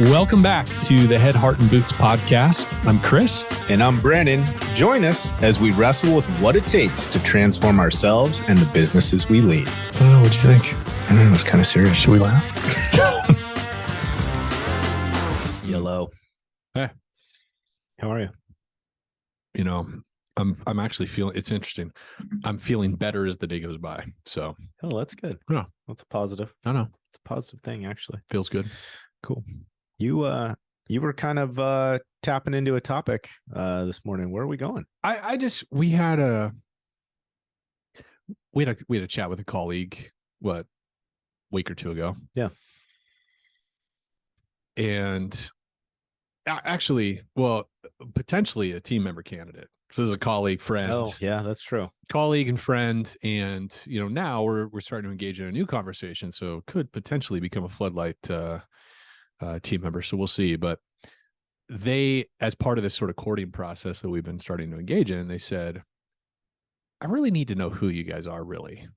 Welcome back to the Head, Heart, and Boots podcast. I'm Chris. And I'm Brandon. Join us as we wrestle with what it takes to transform ourselves and the businesses we lead. I don't know. What'd you think? I don't know. It's kind of serious. Should we laugh? Yellow. Hey. How are you? You know, I'm actually feeling, it's interesting. I'm feeling better as the day goes by. So. Oh, that's good. Yeah. That's a positive. I know. It's a positive thing, actually. Feels good. Cool. You were kind of tapping into a topic this morning. Where are we going? We had a chat with a colleague, a week or two ago. Yeah. And actually, potentially a team member candidate. So this is a colleague, friend. Oh, yeah, that's true. Colleague and friend. And, now we're starting to engage in a new conversation. So it could potentially become a floodlight team member. So we'll see. But they, as part of this sort of courting process that we've been starting to engage in, they said, I really need to know who you guys are, really.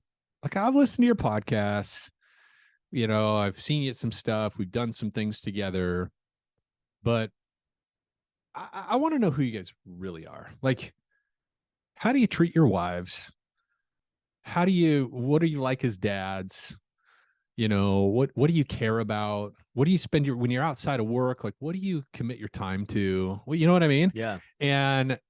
Like, I've listened to your podcasts, I've seen you at some stuff. We've done some things together, but I want to know who you guys really are. Like, how do you treat your wives? What are you like as dads? What do you care about? What do you spend when you're outside of work? Like, what do you commit your time to? Well, you know what I mean? Yeah. And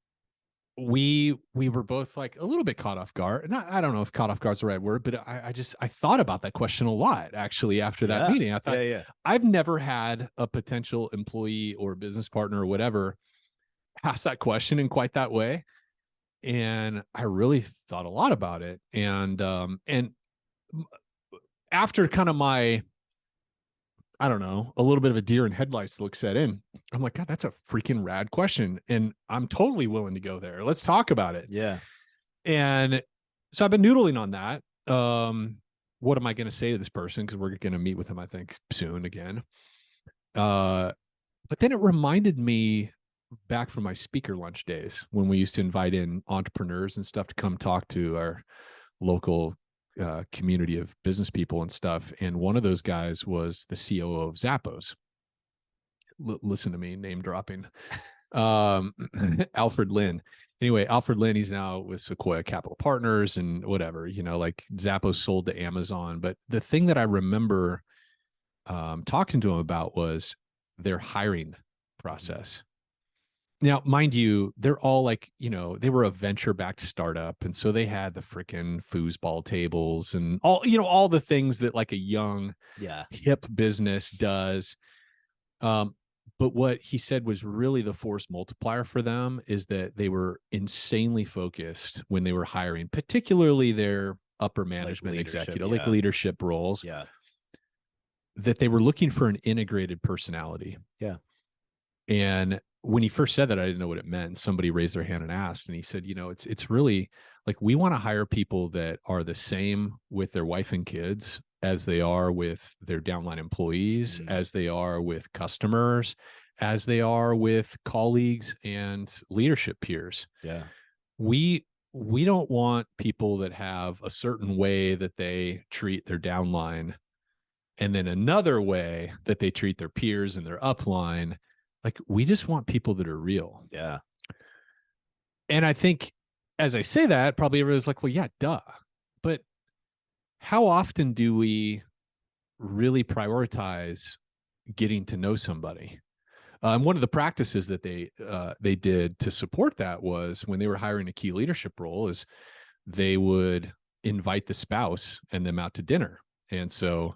we were both like a little bit caught off guard. I don't know if caught off guard is the right word, but I thought about that question a lot, actually, after that meeting. I thought, I've never had a potential employee or business partner or whatever ask that question in quite that way. And I really thought a lot about it. And after kind of my, I don't know, a little bit of a deer in headlights look set in, I'm like, God, that's a freaking rad question. And I'm totally willing to go there. Let's talk about it. Yeah. And so I've been noodling on that. What am I going to say to this person? Because we're going to meet with him, I think, soon again. But then it reminded me back from my speaker lunch days when we used to invite in entrepreneurs and stuff to come talk to our local community of business people and stuff. And one of those guys was the COO of Zappos. Listen to me, name dropping. Alfred Lin. Anyway, Alfred Lin, he's now with Sequoia Capital Partners and whatever, like Zappos sold to Amazon. But the thing that I remember talking to him about was their hiring process. Now, mind you, they're all like, they were a venture-backed startup. And so they had the freaking foosball tables and all the things that like a young, hip business does. But what he said was really the force multiplier for them is that they were insanely focused when they were hiring, particularly their upper management executive, like leadership roles. Yeah. That they were looking for an integrated personality. Yeah. And when he first said that, I didn't know what it meant. Somebody raised their hand and asked, and he said, it's really like, we want to hire people that are the same with their wife and kids as they are with their downline employees, as they are with customers, as they are with colleagues and leadership peers. Yeah. We don't want people that have a certain way that they treat their downline and then another way that they treat their peers and their upline. Like, we just want people that are real. Yeah. And I think as I say that, probably everyone's like, well, yeah, duh. But how often do we really prioritize getting to know somebody? And one of the practices that they did to support that was when they were hiring a key leadership role is they would invite the spouse and them out to dinner. And so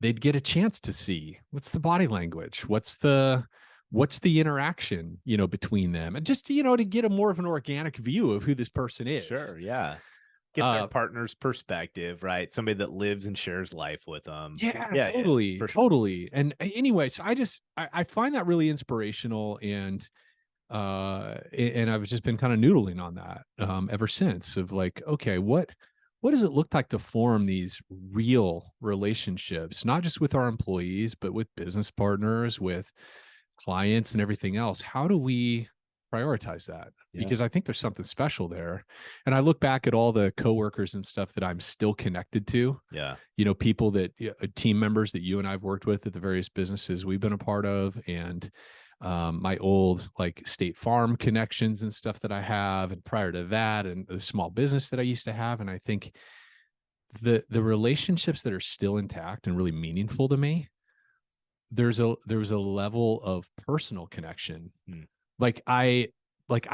they'd get a chance to see what's the body language, what's the interaction, between them, and just, to get a more of an organic view of who this person is. Sure. Yeah. Get their partner's perspective, right? Somebody that lives and shares life with them. Yeah, totally. Sure. Totally. And anyway, so I find that really inspirational, and I've just been kind of noodling on that ever since, of like, okay, what does it look like to form these real relationships, not just with our employees, but with business partners, with clients and everything else? How do we prioritize that Yeah. because I think there's something special there. And I look back at all the coworkers and stuff that I'm still connected to. Yeah. You know, people that team members that you and I've worked with at the various businesses we've been a part of, and my old like State Farm connections and stuff that I have, and prior to that, and the small business that I used to have. And I think the relationships that are still intact and really meaningful to me, there's a level of personal connection. Like I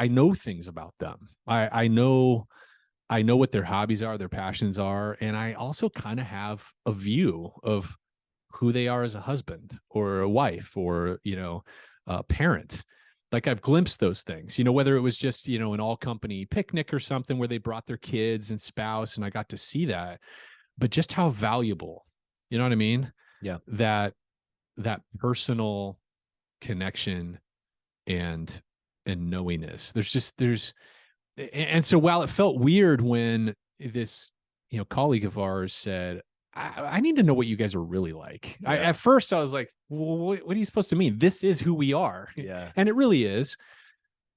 know things about them. I know what their hobbies are, their passions are, and I also kind of have a view of who they are as a husband or a wife or, you know, a parent. Like I've glimpsed those things, you know, whether it was just, you know, an all company picnic or something where they brought their kids and spouse, and I got to see that, but just how valuable, you know what I mean? Yeah. That personal connection and knowingness. And so while it felt weird when this, you know, colleague of ours said, I need to know what you guys are really like. Yeah. At first I was like, well, what are you supposed to mean? This is who we are. Yeah. And it really is.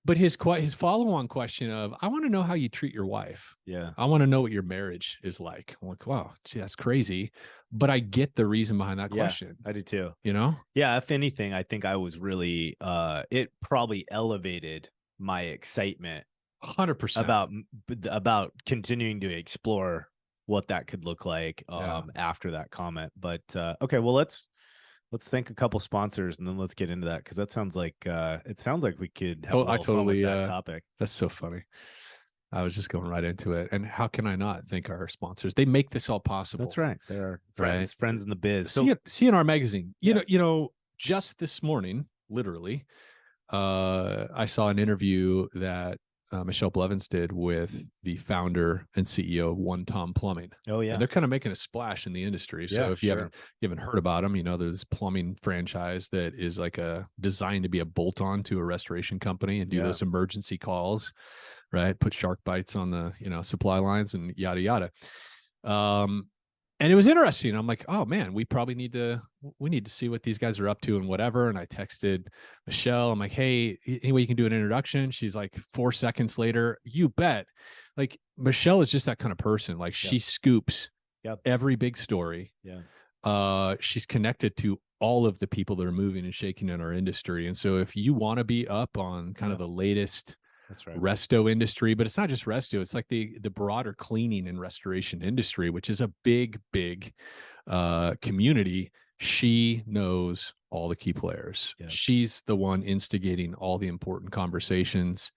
But his follow-on question of, I want to know how you treat your wife. Yeah. I want to know what your marriage is like. I'm like, wow, gee, that's crazy. But I get the reason behind that question. I do too. You know? Yeah. If anything, I think I was really, it probably elevated my excitement 100% about continuing to explore what that could look like Yeah. after that comment. But okay, well, let's thank a couple sponsors and then let's get into that, because that sounds like it sounds like we could have a little fun with that topic. That's so funny. I was just going right into it. And how can I not thank our sponsors? They make this all possible. That's right. They're friends, Right. friends in the biz. So CNR Magazine. Yeah. You know, just this morning, literally, I saw an interview that Michelle Blevins did with the founder and CEO of One Tom Plumbing. oh yeah, And they're kind of making a splash in the industry. So Yeah, if you sure. haven't heard about them, you know, there's this plumbing franchise that is like designed to be a bolt-on to a restoration company and do Yeah. those emergency calls, right? Put shark bites on the, you know, supply lines and yada yada. And it was interesting. I'm like, oh man, we need to see what these guys are up to and whatever. And I texted Michelle. I'm like, hey, any way you can do an introduction? She's like 4 seconds later, you bet. Like Michelle is just that kind of person. Like she scoops every big story. Yeah. She's connected to all of the people that are moving and shaking in our industry. And so if you want to be up on kind of the latest That's right. resto industry, but it's not just resto, it's like the broader cleaning and restoration industry, which is a big community. She knows all the key players. Yeah. She's the one instigating all the important conversations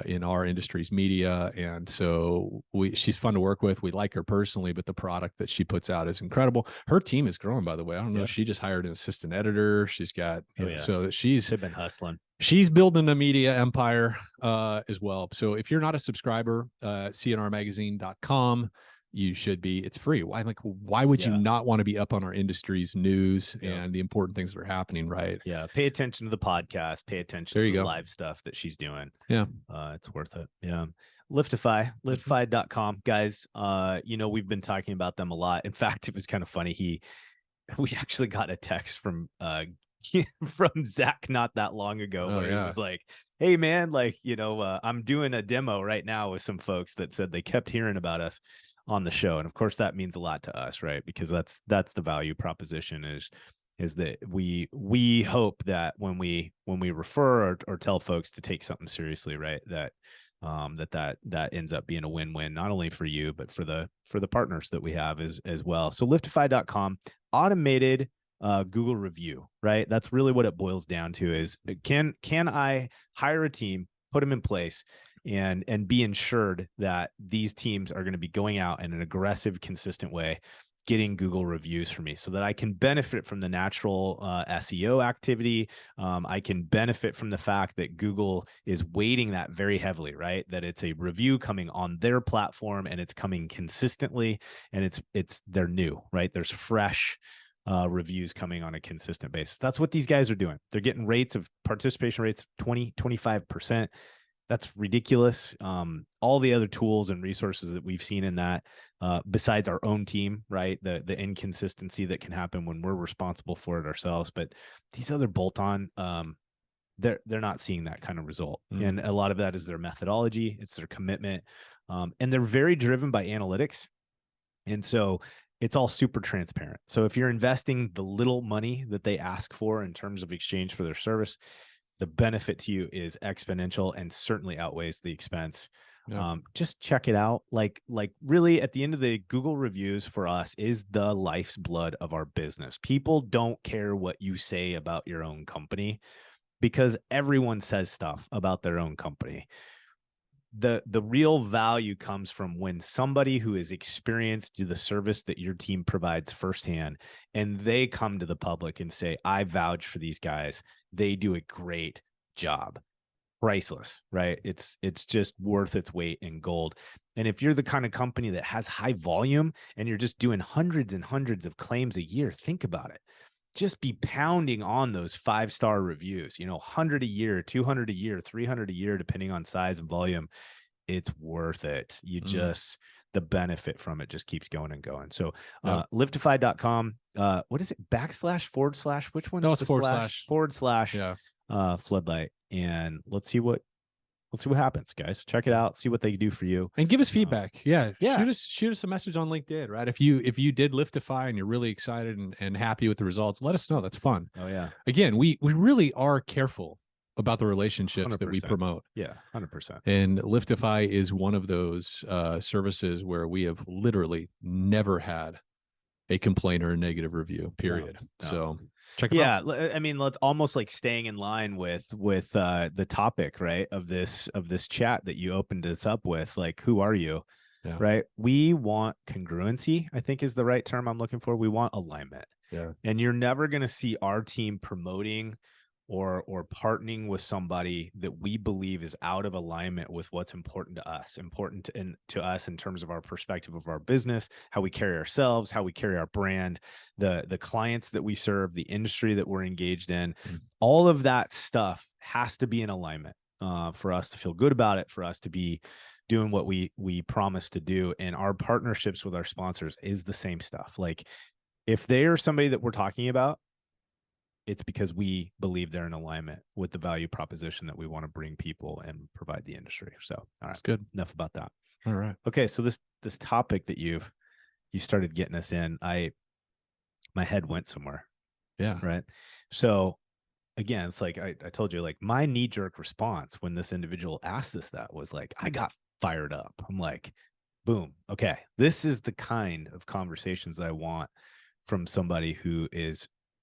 in our industry's media. And so she's fun to work with. We like her personally, but the product that she puts out is incredible. Her team is growing, by the way. I don't know. She just hired an assistant editor. She's got, so They've been hustling. She's building a media empire as well. So if you're not a subscriber, cnrmagazine.com, you should be. It's free. Why would you not want to be up on our industry's news and the important things that are happening, right? Yeah. Pay attention to the podcast. Pay attention to the live stuff that she's doing. Yeah. It's worth it. Yeah. Liftify.com, guys. You know, we've been talking about them a lot. In fact, it was kind of funny. We actually got a text from Zach not that long ago where he was like, hey man, like, you know, I'm doing a demo right now with some folks that said they kept hearing about us on the show. And of course that means a lot to us, right? Because that's the value proposition is that we hope that when we refer or tell folks to take something seriously, right, that that ends up being a win-win, not only for you, but for the partners that we have as well. So liftify.com, automated Google review, right? That's really what it boils down to is can I hire a team, put them in place, and be ensured that these teams are going to be going out in an aggressive, consistent way, getting Google reviews for me so that I can benefit from the natural SEO activity. I can benefit from the fact that Google is weighting that very heavily, right? That it's a review coming on their platform and it's coming consistently and they're new, right? There's fresh reviews coming on a consistent basis. That's what these guys are doing. They're getting participation rates, 20, 25%. That's ridiculous. All the other tools and resources that we've seen in that, besides our own team, right? The inconsistency that can happen when we're responsible for it ourselves. But these other bolt-on they're not seeing that kind of result. And a lot of that is their methodology, it's their commitment, and they're very driven by analytics. And so it's all super transparent. So if you're investing the little money that they ask for in terms of exchange for their service, the benefit to you is exponential and certainly outweighs the expense. Just check it out. Like really at the end of the Google reviews for us is the life's blood of our business. People don't care what you say about your own company because everyone says stuff about their own company. The real value comes from when somebody who is experienced to the service that your team provides firsthand, and they come to the public and say, I vouch for these guys. They do a great job. Priceless, right? It's just worth its weight in gold. And if you're the kind of company that has high volume and you're just doing hundreds and hundreds of claims a year, think about it. Just be pounding on those 5-star reviews, 100 a year, 200 a year, 300 a year, depending on size and volume. It's worth it. The benefit from it just keeps going and going. So Liftify.com, what is it? // which one's it's / floodlight. And let's see what happens, guys. Check it out, see what they do for you, and give us feedback. Shoot us a message on LinkedIn, right? If you did Liftify and you're really excited and happy with the results, let us know. That's fun. Oh yeah. Again, we really are careful about the relationships 100%. that we promote. Yeah, 100%. And Liftify is one of those services where we have literally never had a complaint or a negative review, period. No. So check it out. Yeah, I mean, let's almost like staying in line with the topic, right, of this chat that you opened us up with. Like, who are you? Yeah. Right? We want congruency, I think is the right term I'm looking for. We want alignment. Yeah. And you're never going to see our team promoting or partnering with somebody that we believe is out of alignment with what's important to us, to us in terms of our perspective of our business, how we carry ourselves, how we carry our brand, the clients that we serve, the industry that we're engaged in. All of that stuff has to be in alignment for us to feel good about it, for us to be doing what we promise to do. And our partnerships with our sponsors is the same stuff. Like if they are somebody that we're talking about, it's because we believe they're in alignment with the value proposition that we want to bring people and provide the industry. So, all right, that's good. Enough about that. All right. Okay. So this topic that you started getting us in, my head went somewhere. Yeah. Right. So again, it's like I told you, like my knee-jerk response when this individual asked that was like, I got fired up. I'm like, boom. Okay. This is the kind of conversations that I want from somebody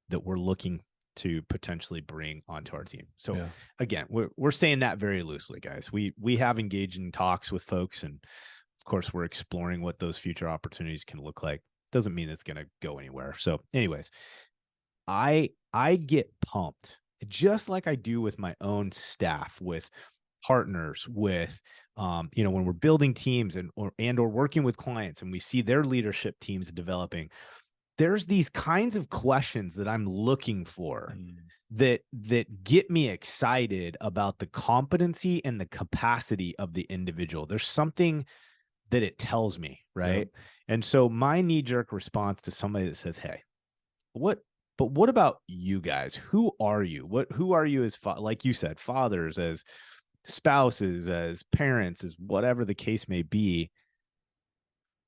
that we're looking to potentially bring onto our team. So again, we're saying that very loosely, guys. We have engaged in talks with folks, and of course we're exploring what those future opportunities can look like. Doesn't mean it's going to go anywhere. So anyways, I get pumped just like I do with my own staff, with partners, with when we're building teams or working with clients and we see their leadership teams developing. There's these kinds of questions that I'm looking for that get me excited about the competency and the capacity of the individual. There's something that it tells me, right? Yeah. And so my knee-jerk response to somebody that says, hey, what about you guys? Who are you? Who are you as, like you said, fathers, as spouses, as parents, as whatever the case may be?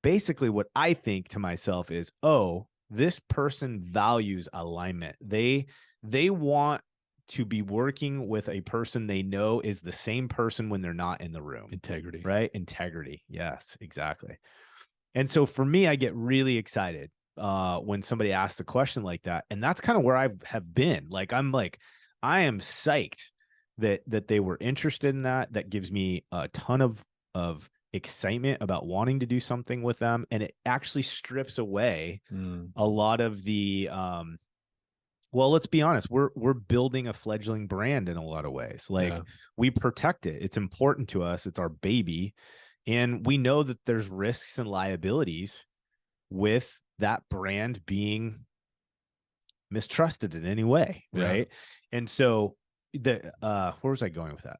Basically, what I think to myself is, oh, this person values alignment. They want to be working with a person they know is the same person when they're not in the room. Integrity. Right? Integrity. Yes, exactly. And so for me, I get really excited when somebody asks a question like that. And that's kind of where I have been. Like, I am psyched that they were interested in that. That gives me a ton of excitement about wanting to do something with them, and it actually strips away a lot of the well, let's be honest, we're building a fledgling brand in a lot of ways. Like we protect it. It's important to us. It's our baby. And we know that there's risks and liabilities with that brand being mistrusted in any way, right? And so where was I going with that?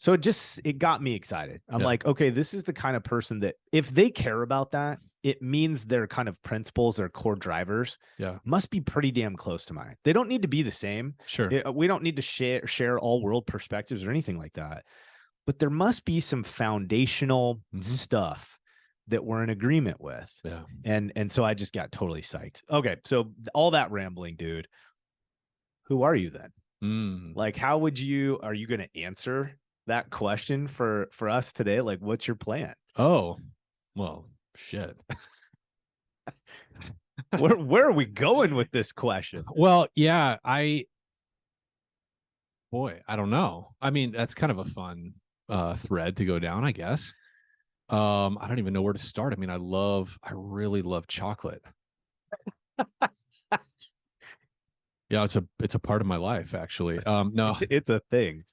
So it got me excited. I'm Yeah. like, okay, this is the kind of person that if they care about that, it means their kind of principles, their core drivers Yeah. must be pretty damn close to mine. They don't need to be the same. Sure. We don't need to share all world perspectives or anything like that. But there must be some foundational stuff that we're in agreement with. Yeah. And so I just got totally psyched. Okay, so all that rambling, dude. Who are you then? Like, how would are you going to answer that question for us today? Like, what's your plan? Oh, well, shit. Where are we going with this question? Well, yeah, I don't know. I mean, that's kind of a fun thread to go down, I guess. I don't even know where to start. I mean, I really love chocolate. Yeah, it's a part of my life, actually. No, It's a thing.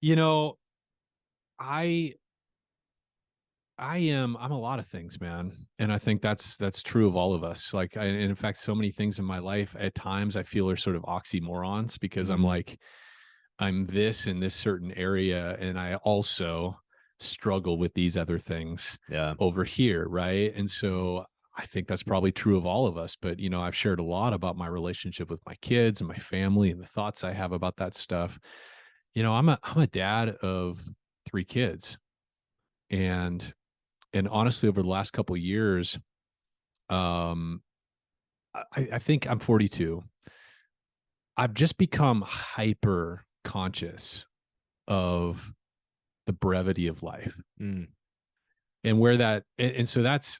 you know, I I'm a lot of things, man. And I think that's true of all of us. Like, and in fact, so many things in my life at times I feel are sort of oxymorons because I'm like, I'm this in this certain area, and I also struggle with these other things over here, right? And so I think that's probably true of all of us. But I've shared a lot about my relationship with my kids and my family and the thoughts I have about that stuff. I'm a dad of 3 kids, and honestly, over the last couple of years, um, I think I'm 42. I've just become hyper conscious of the brevity of life, and where and so that's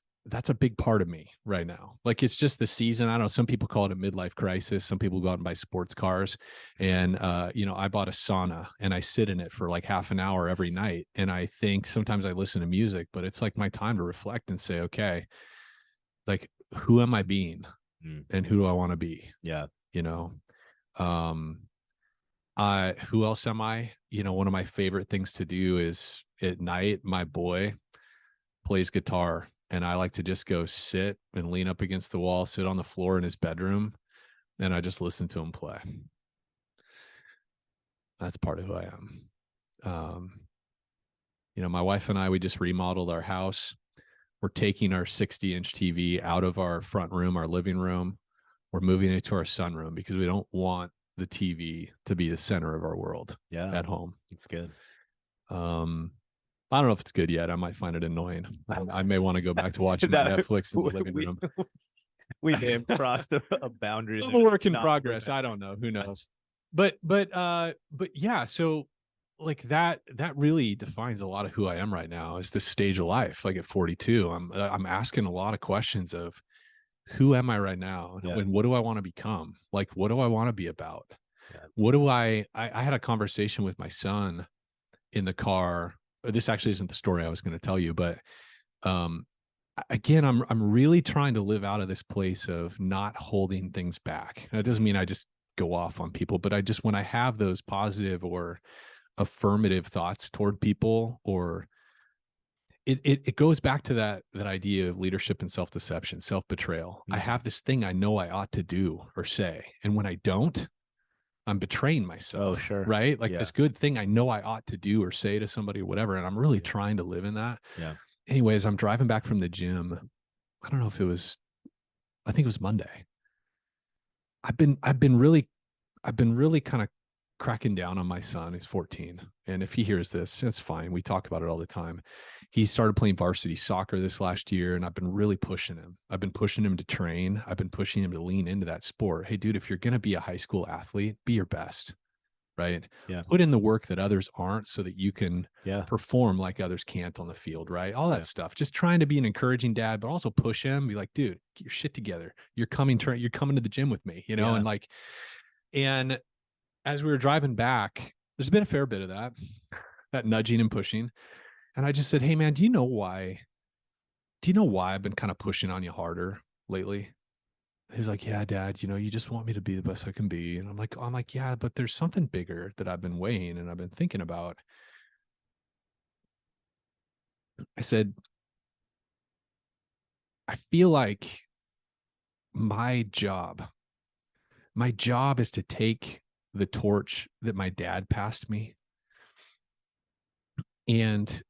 a big part of me right now. Like, it's just the season. I don't know. Some people call it a midlife crisis. Some people go out and buy sports cars. And, I bought a sauna and I sit in it for like half an hour every night. And I think sometimes I listen to music, but it's like my time to reflect and say, okay, like, who am I being and who do I want to be? Yeah. Um, who else am I? One of my favorite things to do is at night, my boy plays guitar, and I like to just go sit and lean up against the wall, sit on the floor in his bedroom, and I just listen to him play. That's part of who I am. My wife and I, we just remodeled our house. We're taking our 60-inch TV out of our front room, our living room. We're moving it to our sunroom because we don't want the TV to be the center of our world at home. It's good. I don't know if it's good yet. I might find it annoying. I may want to go back to watching Netflix in the living room. We may have crossed a boundary. A work in progress. I don't know. Who knows? But yeah. So like that really defines a lot of who I am right now. Is this stage of life? Like at 42, I'm asking a lot of questions of who am I right now, and what do I want to become? Like, what do I want to be about? What do I had a conversation with my son in the car. This actually isn't the story I was going to tell you, but again, I'm really trying to live out of this place of not holding things back. That doesn't mean I just go off on people, but when I have those positive or affirmative thoughts toward people, or it goes back to that idea of leadership and self-deception, self-betrayal. I have this thing I know I ought to do or say, and when I don't, I'm betraying myself. Oh, sure. Right? Like this good thing I know I ought to do or say to somebody or whatever. And I'm really trying to live in that. Yeah. Anyways, I'm driving back from the gym. I don't know if I think it was Monday. I've been really kind of cracking down on my son. He's 14. And if he hears this, it's fine. We talk about it all the time. He started playing varsity soccer this last year, and I've been really pushing him. I've been pushing him to train. I've been pushing him to lean into that sport. Hey, dude, if you're going to be a high school athlete, be your best, right? Yeah. Put in the work that others aren't so that you can Yeah. perform like others can't on the field, right? All that stuff. Just trying to be an encouraging dad, but also push him. Be like, dude, get your shit together. You're coming to the gym with me, and as we were driving back, there's been a fair bit of that nudging and pushing. And I just said, hey man, do you know why I've been kind of pushing on you harder lately? He's like, yeah, Dad, you just want me to be the best I can be. And I'm like, yeah, but there's something bigger that I've been weighing and I've been thinking about. I said, I feel like my job is to take the torch that my dad passed me and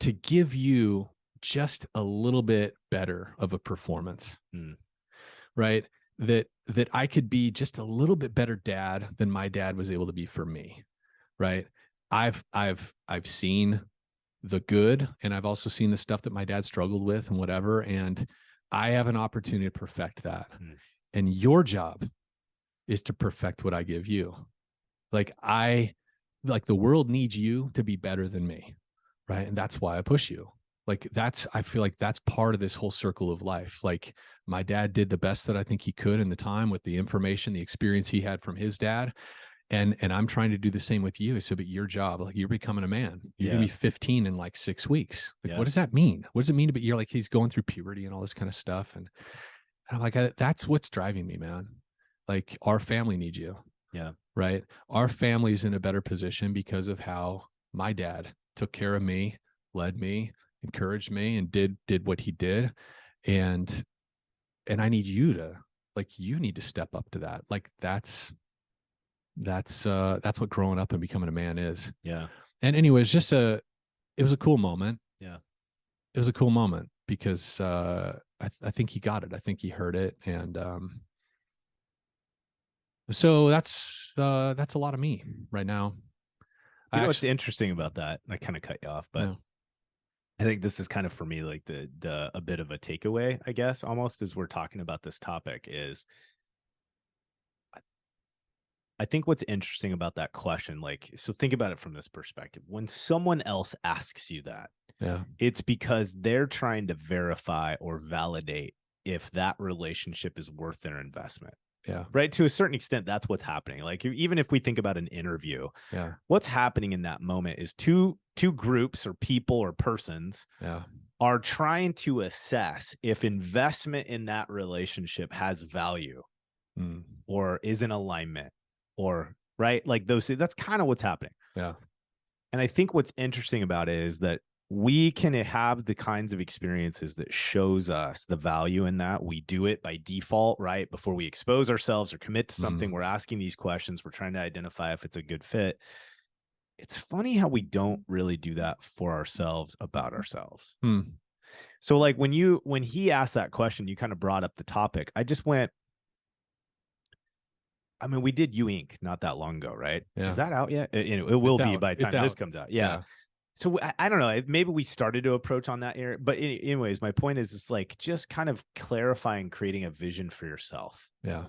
to give you just a little bit better of a performance, right? That I could be just a little bit better dad than my dad was able to be for me, right? I've seen the good, and I've also seen the stuff that my dad struggled with and whatever, and I have an opportunity to perfect that. And your job is to perfect what I give you. Like the world needs you to be better than me, right? And that's why I push you. Like I feel like that's part of this whole circle of life. Like my dad did the best that I think he could in the time with the information, the experience he had from his dad. And I'm trying to do the same with you. So, but your job, like you're becoming a man. You're gonna be 15 in like 6 weeks. Like, what does that mean? What does it mean to be? You're like, he's going through puberty and all this kind of stuff. And I'm like, that's what's driving me, man. Like our family needs you. Yeah. Right. Our family's in a better position because of how my dad took care of me, led me, encouraged me, and did what he did. And I need you to, like, you need to step up to that. Like that's what growing up and becoming a man is. Yeah. And anyway, it was a cool moment. Yeah. It was a cool moment because I think he got it. I think he heard it. And so that's a lot of me right now. You know what's interesting about that? I kind of cut you off, but I think this is kind of for me like a bit of a takeaway, I guess, almost as we're talking about this topic is I think what's interesting about that question, like, so think about it from this perspective. When someone else asks you that, it's because they're trying to verify or validate if that relationship is worth their investment. Yeah. Right. To a certain extent, that's what's happening. Like, even if we think about an interview, what's happening in that moment is two groups or people or persons are trying to assess if investment in that relationship has value or is in alignment or right. Like that's kind of what's happening. Yeah. And I think what's interesting about it is that we can have the kinds of experiences that shows us the value in that. We do it by default, right? Before we expose ourselves or commit to something, we're asking these questions. We're trying to identify if it's a good fit. It's funny how we don't really do that for ourselves about ourselves. So like when he asked that question, you kind of brought up the topic. I just went, I mean, we did You Inc. not that long ago, right? Yeah. Is that out yet? It will be by the time this comes out. Yeah. So I don't know. Maybe we started to approach on that area, but anyways, my point is, it's like just kind of clarifying, creating a vision for yourself. Yeah.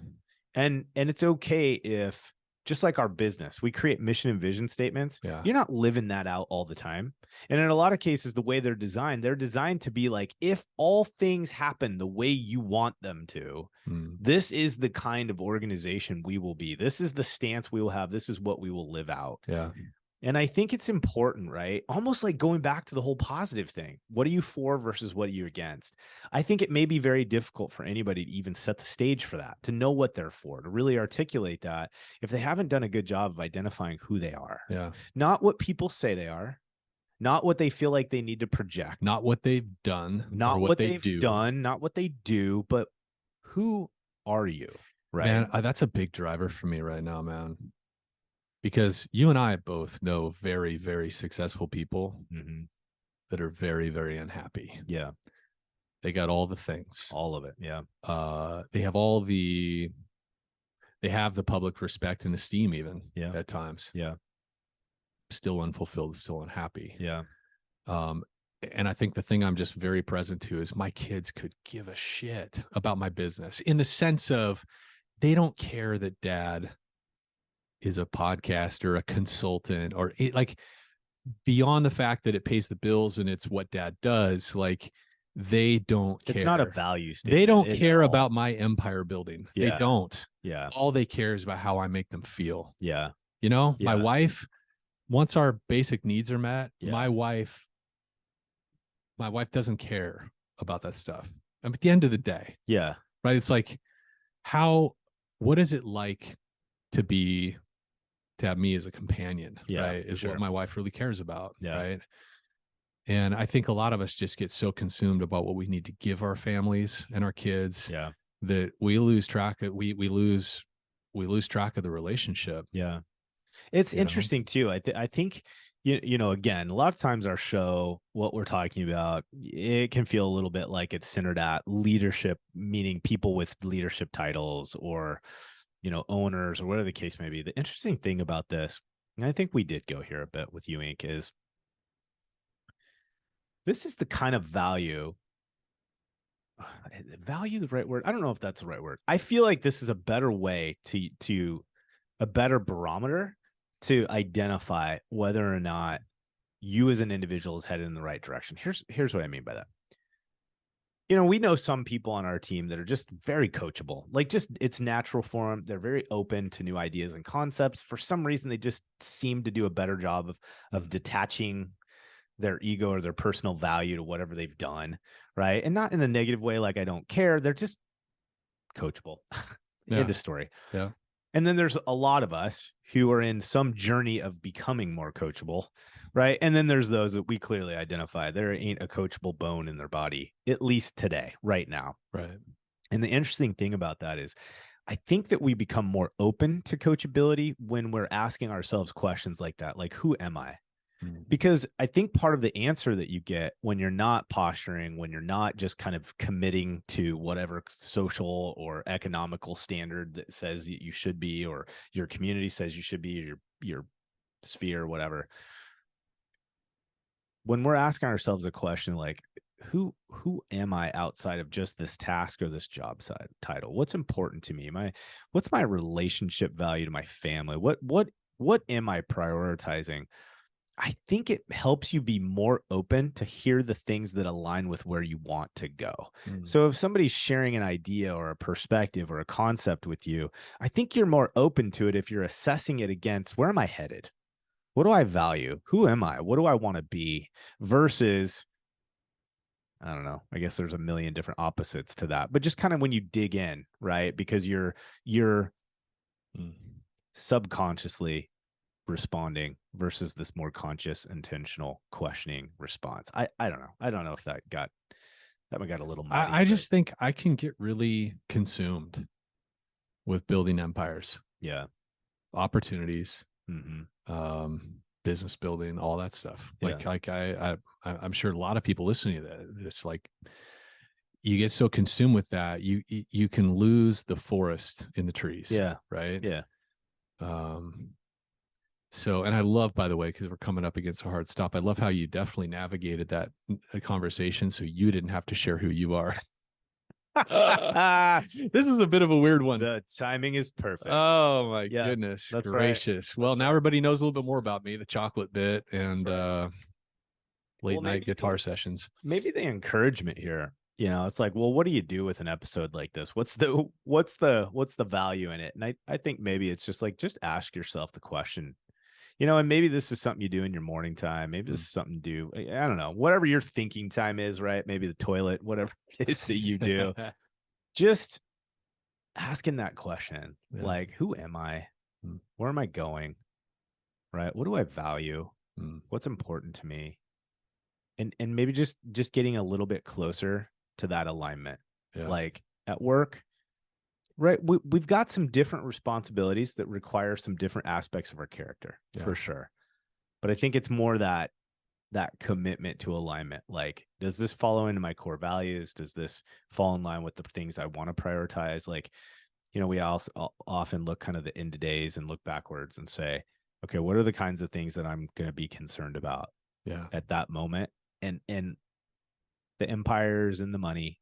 And it's okay if, just like our business, we create mission and vision statements. Yeah. You're not living that out all the time. And in a lot of cases, the way they're designed to be like, if all things happen the way you want them to, this is the kind of organization we will be. This is the stance we will have. This is what we will live out. Yeah. And I think it's important, right? Almost like going back to the whole positive thing. What are you for versus what are you against? I think it may be very difficult for anybody to even set the stage for that, to know what they're for, to really articulate that if they haven't done a good job of identifying who they are. Yeah. Not what people say they are, not what they feel like they need to project, not what they've done, not what they've done, not what they do, but who are you? Right. Man, that's a big driver for me right now, man. Because you and I both know very, very successful people that are very, very unhappy. Yeah. They got all the things. All of it. Yeah. They have they have the public respect and esteem even at times. Yeah. Still unfulfilled, still unhappy. Yeah. And I think the thing I'm just very present to is my kids could give a shit about my business in the sense of they don't care that dad is a podcaster, a consultant, or like beyond the fact that it pays the bills and it's what dad does, like they don't care. It's not a value statement. They don't care about my empire building. Yeah. They don't. Yeah. All they care is about how I make them feel. Yeah. You know, Yeah. my wife, once our basic needs are met, my wife doesn't care about that stuff. And at the end of the day, right? It's like, what is it like to have me as a companion, right? Is what my wife really cares about, right? And I think a lot of us just get so consumed about what we need to give our families and our kids that we lose track of we lose track of the relationship. Yeah. It's interesting too. I think again, a lot of times our show, what we're talking about, it can feel a little bit like it's centered at leadership, meaning people with leadership titles or, owners or whatever the case may be. The interesting thing about this, and I think we did go here a bit with You Inc., is this is the kind of value the right word? I don't know if that's the right word. I feel like this is a better way to a better barometer to identify whether or not you as an individual is headed in the right direction. Here's what I mean by that. We know some people on our team that are just very coachable, like just it's natural for them. They're very open to new ideas and concepts. For some reason, they just seem to do a better job of detaching their ego or their personal value to whatever they've done. Right. And not in a negative way, like I don't care. They're just coachable. End of story. Yeah. And then there's a lot of us who are in some journey of becoming more coachable, right? And then there's those that we clearly identify. There ain't a coachable bone in their body, at least today, right now. Right. And the interesting thing about that is I think that we become more open to coachability when we're asking ourselves questions like that, like, who am I? Because I think part of the answer that you get when you're not posturing, when you're not just kind of committing to whatever social or economical standard that says that you should be, or your community says you should be, your sphere, whatever. When we're asking ourselves a question like, who am I outside of just this task or this job side title? What's important to me? What's my relationship value to my family? What am I prioritizing? I think it helps you be more open to hear the things that align with where you want to go. So if somebody's sharing an idea or a perspective or a concept with you, I think you're more open to it if you're assessing it against, where am I headed? What do I value? Who am I? What do I want to be? Versus, I don't know, I guess there's a million different opposites to that, but just kind of when you dig in, right? Because you're subconsciously responding versus this more conscious, intentional questioning response. I don't know. I don't know if that one got a little muddy. I just think I can get really consumed with building empires. Yeah. Opportunities, business building, all that stuff. Like I'm sure a lot of people listening to this, like, you get so consumed with that, you can lose the forest in the trees. Yeah. Right. Yeah. So, and I love, by the way, because we're coming up against a hard stop, I love how you definitely navigated that conversation so you didn't have to share who you are. This is a bit of a weird one. The timing is perfect. Oh my goodness gracious. Right. Well, now everybody knows a little bit more about me, the chocolate bit and late night guitar sessions. Maybe the encouragement here, it's like, well, what do you do with an episode like this? What's the value in it? And I think maybe it's just like, just ask yourself the question. And maybe this is something you do in your morning time. Maybe this is something to do. I don't know, whatever your thinking time is, right? Maybe the toilet, whatever it is that you do. Just asking that question, like, who am I? Where am I going? Right? What do I value? What's important to me? And maybe just getting a little bit closer to that alignment. Like at work, right? We've got some different responsibilities that require some different aspects of our character, for sure. But I think it's more that commitment to alignment. Like, does this follow into my core values? Does this fall in line with the things I want to prioritize? Like, we also often look kind of the end of days and look backwards and say, okay, what are the kinds of things that I'm going to be concerned about at that moment? And the empires and the money,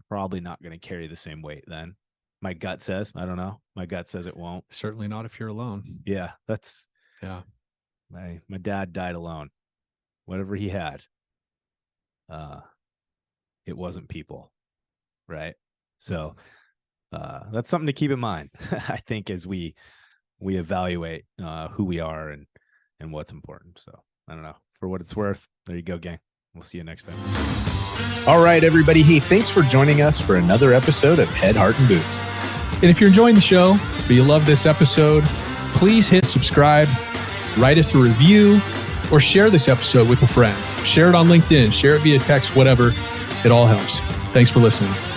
probably not going to carry the same weight then. My gut says, I don't know. My gut says it won't. Certainly not if you're alone. Yeah. My dad died alone. Whatever he had, it wasn't people. Right. So that's something to keep in mind, I think, as we evaluate who we are and what's important. So I don't know. For what it's worth, there you go, gang. We'll see you next time. All right, everybody. Hey, thanks for joining us for another episode of Head, Heart, and Boots. And if you're enjoying the show, but you love this episode, please hit subscribe, write us a review, or share this episode with a friend. Share it on LinkedIn, share it via text, whatever. It all helps. Thanks for listening.